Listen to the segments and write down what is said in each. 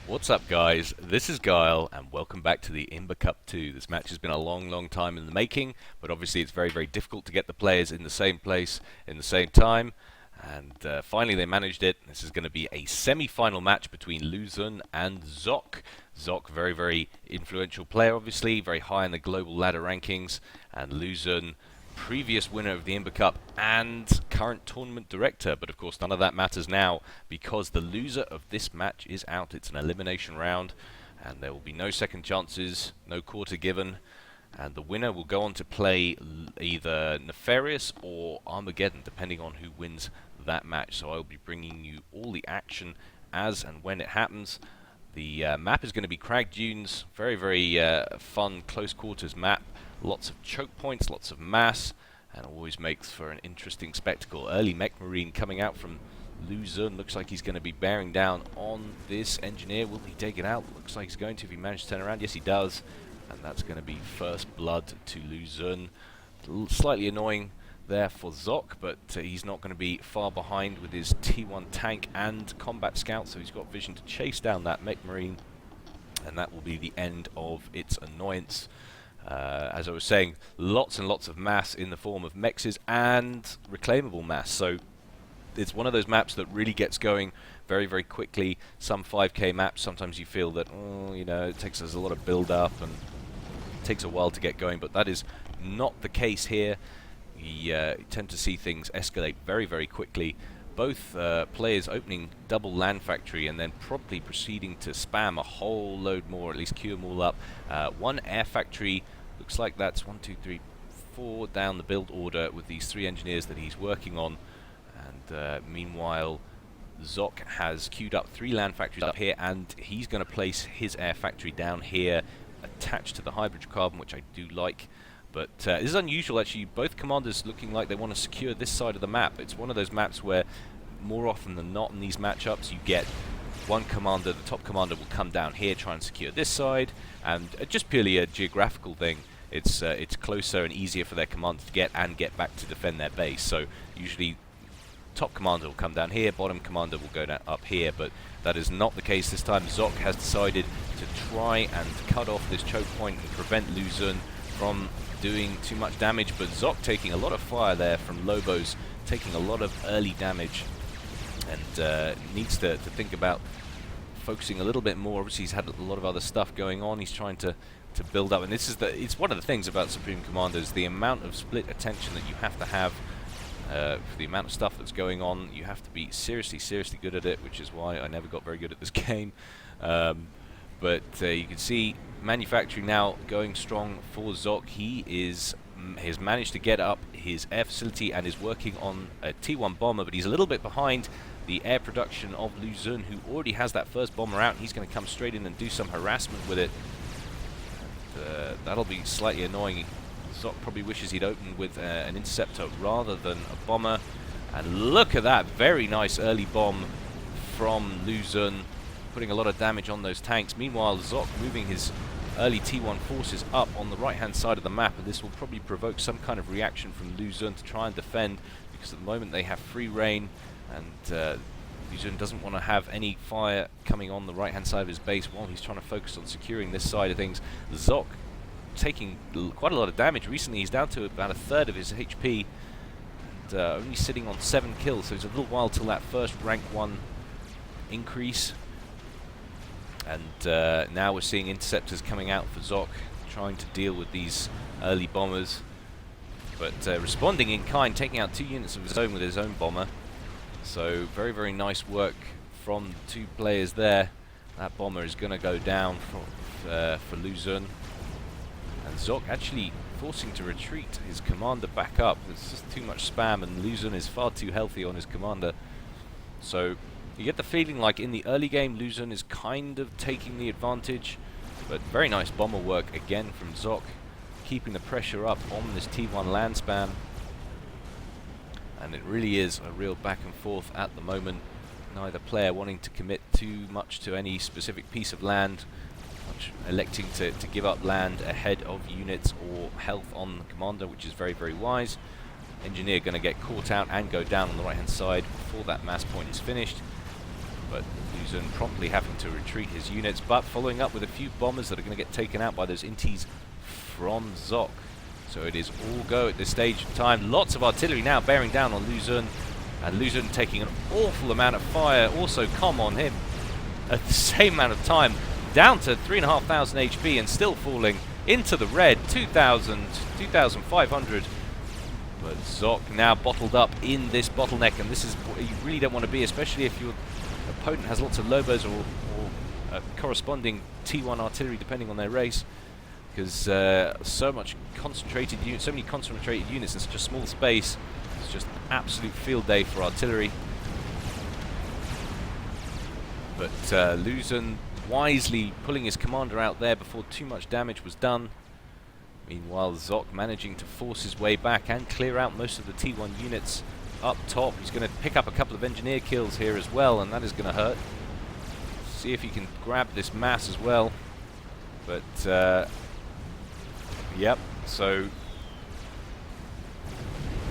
What's up, guys? This is Guile, and welcome back to the IMBA Cup II. This match has been a long time in the making, but obviously it's very difficult to get the players in the same place in the same time, and finally they managed it. This is going to be a semi-final match between LuXun and zock. Zock, very influential player, obviously, very high in the global ladder rankings, and LuXun, previous winner of the IMBA Cup and current tournament director, but of course none of that matters now because the loser of this match is out. It's an elimination round and there will be no second chances, no quarter given, and the winner will go on to play either Nefarious or Armageddon depending on who wins that match. So I'll be bringing you all the action as and when it happens. The map is going to be Crag Dunes, very fun close quarters map. Lots of choke points, lots of mass, and always makes for an interesting spectacle. Early mech marine coming out from LuXun. Looks like he's going to be bearing down on this engineer. Will he take it out? Looks like he's going to if he manages to turn around. Yes, he does. And that's going to be first blood to LuXun. Slightly annoying there for zock, but he's not going to be far behind with his T1 tank and combat scout, so he's got vision to chase down that mech marine, and that will be the end of its annoyance. As I was saying, lots and lots of mass in the form of mexes and reclaimable mass. So it's one of those maps that really gets going very quickly. Some 5k maps, sometimes you feel that, it takes us a lot of build up and it takes a while to get going, but that is not the case here. You tend to see things escalate very quickly. Both players opening double land factory and then promptly proceeding to spam a whole load more, at least queue them all up. One air factory, looks like that's 1, 2, 3, 4 down the build order with these 3 engineers that he's working on. And meanwhile, zock has queued up 3 land factories up here, and he's going to place his air factory down here, attached to the hydrocarbon, which I do like. But this is unusual, actually. Both commanders looking like they want to secure this side of the map. It's one of those maps where, more often than not in these matchups, you get one commander, the top commander will come down here, try and secure this side, and just purely a geographical thing. It's closer and easier for their commander to get back to defend their base. So usually, top commander will come down here, bottom commander will go down up here, but that is not the case this time. Zock has decided to try and cut off this choke point and prevent LuXun from doing too much damage, but zock taking a lot of fire there from Lobos, taking a lot of early damage, and needs to think about focusing a little bit more. Obviously he's had a lot of other stuff going on. He's trying to build up, and it's one of the things about Supreme Commanders, the amount of split attention that you have to have for the amount of stuff that's going on. You have to be seriously good at it, which is why I never got very good at this game. But you can see manufacturing now going strong for zock. He has managed to get up his air facility and is working on a T1 bomber, but he's a little bit behind the air production of LuXun, who already has that first bomber out. He's going to come straight in and do some harassment with it. And, that'll be slightly annoying. Zock probably wishes he'd opened with an interceptor rather than a bomber. And look at that, very nice early bomb from LuXun, putting a lot of damage on those tanks. Meanwhile, zock moving his early T1 forces up on the right-hand side of the map, and this will probably provoke some kind of reaction from LuXun to try and defend, because at the moment they have free reign, and LuXun doesn't want to have any fire coming on the right-hand side of his base while he's trying to focus on securing this side of things. Zock taking quite a lot of damage. Recently he's down to about 1/3 of his HP, and only sitting on 7 kills, so it's a little while till that first rank 1 increase. And now we're seeing interceptors coming out for zock, trying to deal with these early bombers, but responding in kind, taking out 2 units of his own with his own bomber. So very nice work from the 2 players there. That bomber is going to go down for LuXun, and zock actually forcing to retreat his commander back up. There's just too much spam, and LuXun is far too healthy on his commander. So you get the feeling like in the early game LuXun is kind of taking the advantage, but very nice bomber work again from zock, keeping the pressure up on this T1 land spam. And it really is a real back and forth at the moment. Neither player wanting to commit too much to any specific piece of land, electing to give up land ahead of units or health on the commander, which is very wise. Engineer going to get caught out and go down on the right hand side before that mass point is finished. But LuXun promptly having to retreat his units, but following up with a few bombers that are going to get taken out by those inties from zock. So it is all go at this stage of time. Lots of artillery now bearing down on LuXun, and LuXun taking an awful amount of fire, also comm on him at the same amount of time, down to 3,500 HP and still falling into the red, 2,000, 2,500. But zock now bottled up in this bottleneck, and this is what you really don't want to be, especially if your opponent has lots of Lobos or corresponding T1 artillery, depending on their race, because so many concentrated units in such a small space. It's just an absolute field day for artillery. But LuXun wisely pulling his commander out there before too much damage was done. Meanwhile, zock managing to force his way back and clear out most of the T1 units up top. He's going to pick up a couple of engineer kills here as well, and that is going to hurt. See if he can grab this mass as well. But, yep, so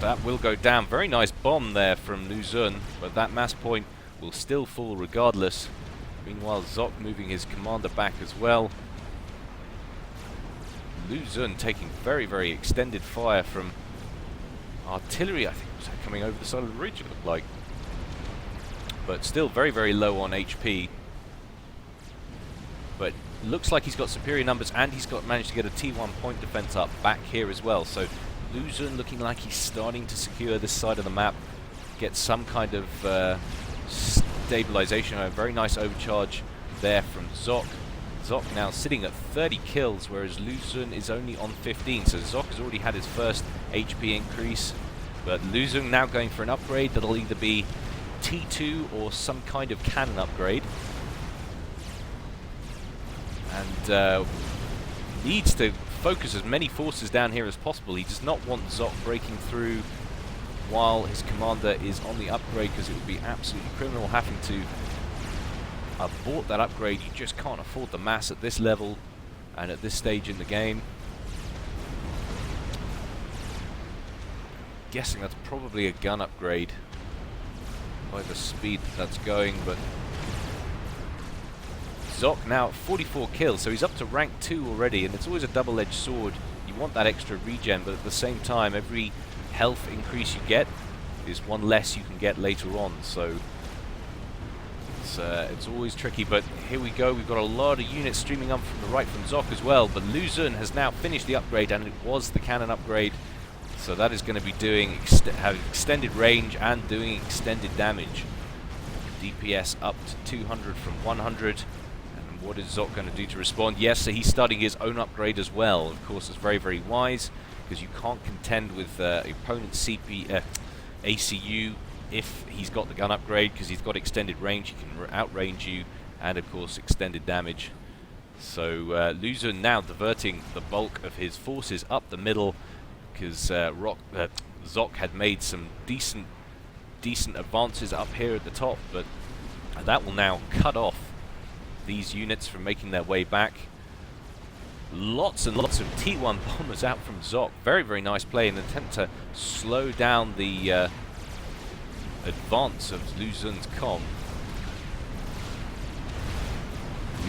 that will go down. Very nice bomb there from LuXun, but that mass point will still fall regardless. Meanwhile, zock moving his commander back as well. LuXun taking very, very extended fire from artillery, I think was coming over the side of the ridge, it looked like. But still very, very low on HP. But looks like he's got superior numbers, and he's managed to get a T1 point defense up back here as well. So LuXun looking like he's starting to secure this side of the map, get some kind of stabilization. A very nice overcharge there from zock. Zock now sitting at 30 kills, whereas LuXun is only on 15. So zock has already had his first HP increase, but LuXun now going for an upgrade that'll either be T2 or some kind of cannon upgrade. And needs to focus as many forces down here as possible. He does not want zock breaking through while his commander is on the upgrade, because it would be absolutely criminal having to abort that upgrade. You just can't afford the mass at this level and at this stage in the game. Guessing that's probably a gun upgrade by the speed that's going, but zock now at 44 kills, so he's up to rank 2 already, and it's always a double-edged sword. You want that extra regen, but at the same time, every health increase you get is one less you can get later on, so it's always tricky. But here we go, we've got a lot of units streaming up from the right from zock as well, but LuXun has now finished the upgrade, and it was the cannon upgrade, so that is going to be doing having extended range and doing extended damage. DPS up to 200 from 100. And what is zock going to do to respond? Yes, so he's starting his own upgrade as well. Of course, it's very, very wise, because you can't contend with opponent's ACU if he's got the gun upgrade, because he's got extended range. He can outrange you, and of course extended damage. So LuXun now diverting the bulk of his forces up the middle, because zock had made some decent advances up here at the top, but that will now cut off these units from making their way back. Lots and lots of T1 bombers out from zock. Very, very nice play in an attempt to slow down the advance of LuXun's comm.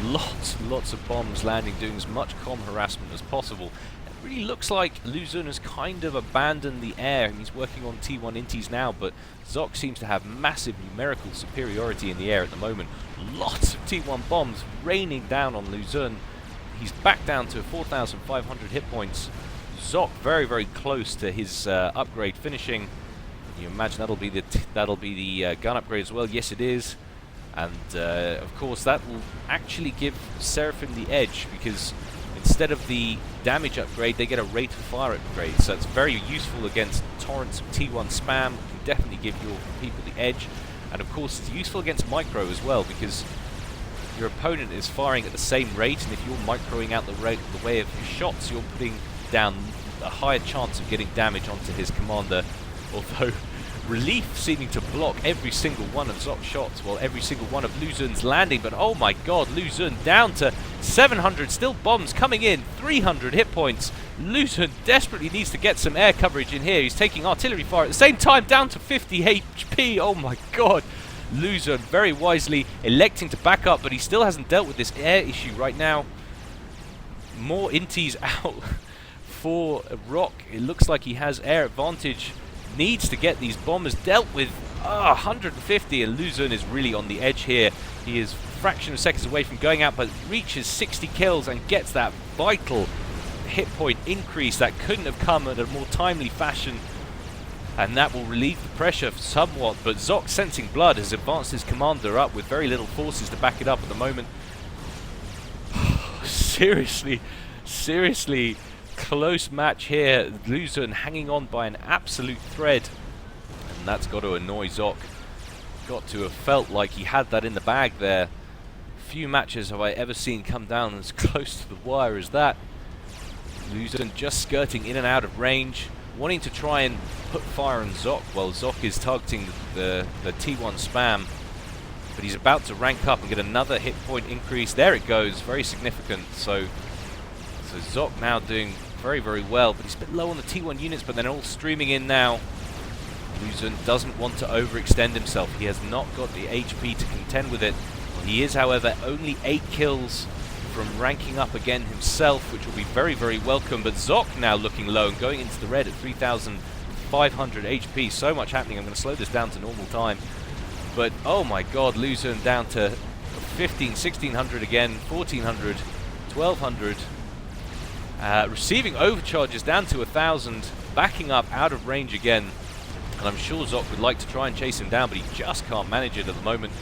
Lots and lots of bombs landing, doing as much comm harassment as possible. It really looks like LuXun has kind of abandoned the air, and he's working on T1 inties now, but zock seems to have massive numerical superiority in the air at the moment. Lots of T1 bombs raining down on LuXun. He's back down to 4,500 hit points. Zock very, very close to his upgrade finishing. Can you imagine that'll be the gun upgrade as well? Yes, it is. And of course that will actually give Seraphim the edge, because instead of the damage upgrade, they get a rate of fire upgrade. So it's very useful against torrents of T1 spam. It can definitely give your people the edge. And of course it's useful against micro as well, because your opponent is firing at the same rate, and if you're microing out the way of his shots, you're putting down a higher chance of getting damage onto his commander. Although Relief seeming to block every single one of zock's shots, while every single one of LuXun's landing. But oh my god, LuXun down to 700, still bombs coming in, 300 hit points. LuXun desperately needs to get some air coverage in here. He's taking artillery fire at the same time, down to 50 HP. Oh my god, LuXun very wisely electing to back up, but he still hasn't dealt with this air issue right now. More inties out for Rock. It looks like he has air advantage. Needs to get these bombers dealt with. 150, and LuXun is really on the edge here. He is a fraction of seconds away from going out, but reaches 60 kills and gets that vital hit point increase that couldn't have come in a more timely fashion. And that will relieve the pressure somewhat, but Zock, sensing blood, has advanced his commander up with very little forces to back it up at the moment. Seriously close match here. LuXun hanging on by an absolute thread, and that's got to annoy Zock. Got to have felt like he had that in the bag there. Few matches have I ever seen come down as close to the wire as that. LuXun just skirting in and out of range, wanting to try and put fire on Zock while Zock is targeting the T1 spam. But he's about to rank up and get another hit point increase. There it goes, very significant. So Zock now doing very, very well, but he's a bit low on the T1 units, but they're all streaming in now. LuXun doesn't want to overextend himself. He has not got the HP to contend with it. He is, however, only 8 kills from ranking up again himself, which will be very, very welcome. But Zock now looking low and going into the red at 3,500 HP. So much happening. I'm going to slow this down to normal time. But, oh my god, LuXun down to 15, 1,600 again, 1,400, 1,200. Receiving overcharges down to 1,000, backing up out of range again. And I'm sure Zock would like to try and chase him down, but he just can't manage it at the moment.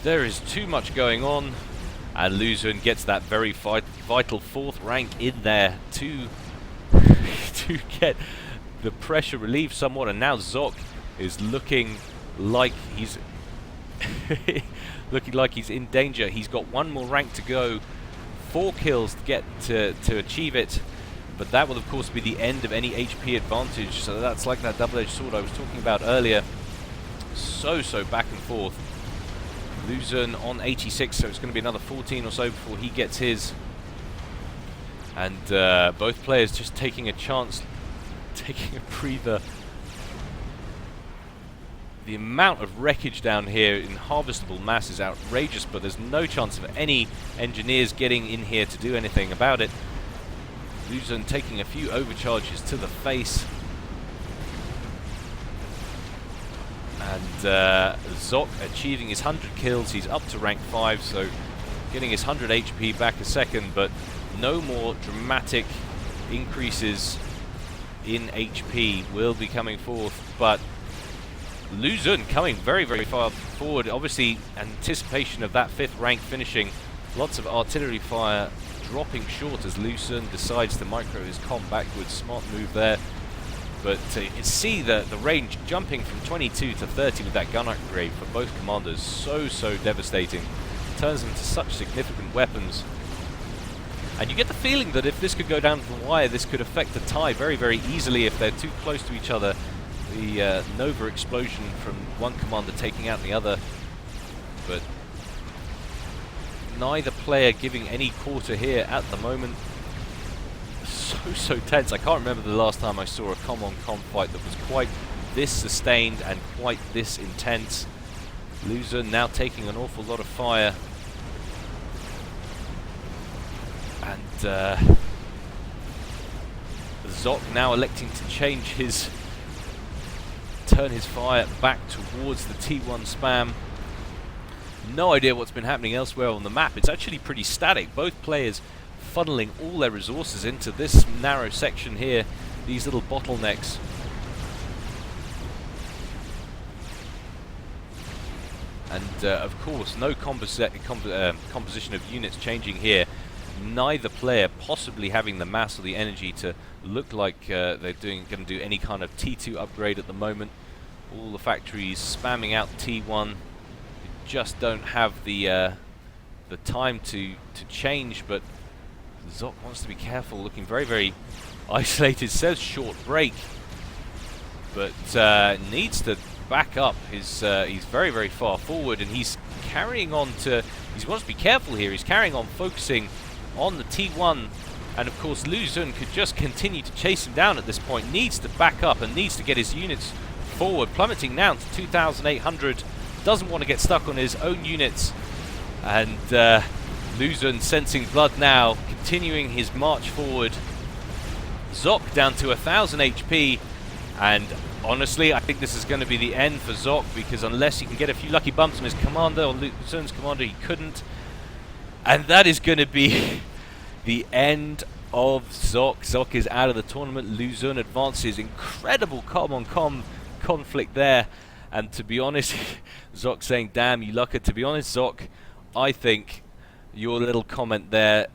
There is too much going on. And LuXun gets that very vital 4th rank in there to get the pressure relieved somewhat. And now Zock is looking like he's in danger. He's got 1 more rank to go, 4 kills to get to achieve it. But that will of course be the end of any HP advantage. So that's like that double-edged sword I was talking about earlier. So back and forth. LuXun on 86, so it's going to be another 14 or so before he gets his. And both players just taking a chance, taking a breather. The amount of wreckage down here in harvestable mass is outrageous, but there's no chance of any engineers getting in here to do anything about it. LuXun taking a few overcharges to the face. And Zock achieving his 100 kills. He's up to rank 5, so getting his 100 HP back a second, but no more dramatic increases in HP will be coming forth. But LuXun coming very, very far forward. Obviously, anticipation of that 5th rank finishing. Lots of artillery fire dropping short as LuXun decides to micro his comm backwards. Smart move there. But you can see the range jumping from 22 to 30 with that gun upgrade for both commanders. So devastating. Turns them into such significant weapons. And you get the feeling that if this could go down to the wire, this could affect the tie very, very easily if they're too close to each other. The Nova explosion from one commander taking out the other. But neither player giving any quarter here at the moment. So tense. I can't remember the last time I saw a comm-on-comm fight that was quite this sustained and quite this intense. LuXun now taking an awful lot of fire. And Zock now electing to change turn his fire back towards the T1 spam. No idea what's been happening elsewhere on the map. It's actually pretty static. Both players funneling all their resources into this narrow section here, these little bottlenecks. And of course, no composition of units changing here. Neither player possibly having the mass or the energy to look like they're going to do any kind of T2 upgrade at the moment. All the factories spamming out T1. You just don't have the time to change, but Zock wants to be careful, looking very, very isolated. Says short break, but needs to back up. He's very, very far forward, and he's carrying on to. He wants to be careful here. He's carrying on, focusing on the T1, and of course LuXun could just continue to chase him down at this point. Needs to back up and needs to get his units forward, plummeting down to 2,800. doesn't want to get stuck on his own units. And LuXun sensing blood now, continuing his march forward. Zock down to 1000 HP, and honestly, I think this is going to be the end for Zock, because unless he can get a few lucky bumps on his commander, or LuXun's commander, he couldn't. And that is going to be the end of Zock. Zock is out of the tournament. LuXun advances. Incredible com-on-com conflict there. And to be honest, Zock saying, damn, you lucker. To be honest, Zock, I think your little comment there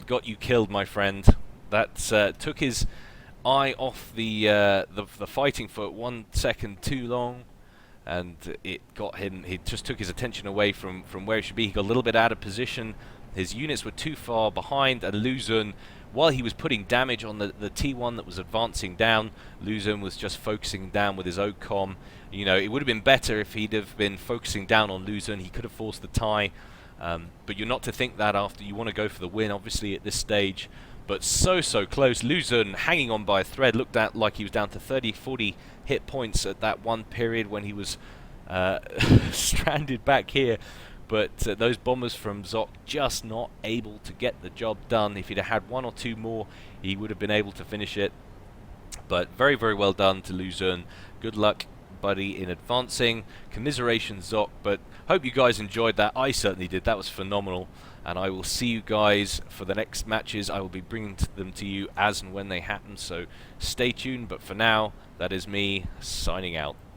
got you killed, my friend. That took his eye off the fighting for 1 second too long, and it got him. He just took his attention away from where he should be. He got a little bit out of position. His units were too far behind, and LuXun, while he was putting damage on the T1 that was advancing down, LuXun was just focusing down with his OCOM. You know, it would have been better if he'd have been focusing down on LuXun. He could have forced the tie, but you're not to think that after. You want to go for the win, obviously, at this stage. But so close. LuXun hanging on by a thread. Looked at like he was down to 30-40 hit points at that one period when he was stranded back here. But those bombers from Zock just not able to get the job done. If he'd have had 1 or 2 more, he would have been able to finish it. But very well done to LuXun. Good luck, buddy, in advancing. Commiserations, Zock. But hope you guys enjoyed that. I certainly did. That was phenomenal. And I will see you guys for the next matches. I will be bringing them to you as and when they happen, so stay tuned. But for now, that is me signing out.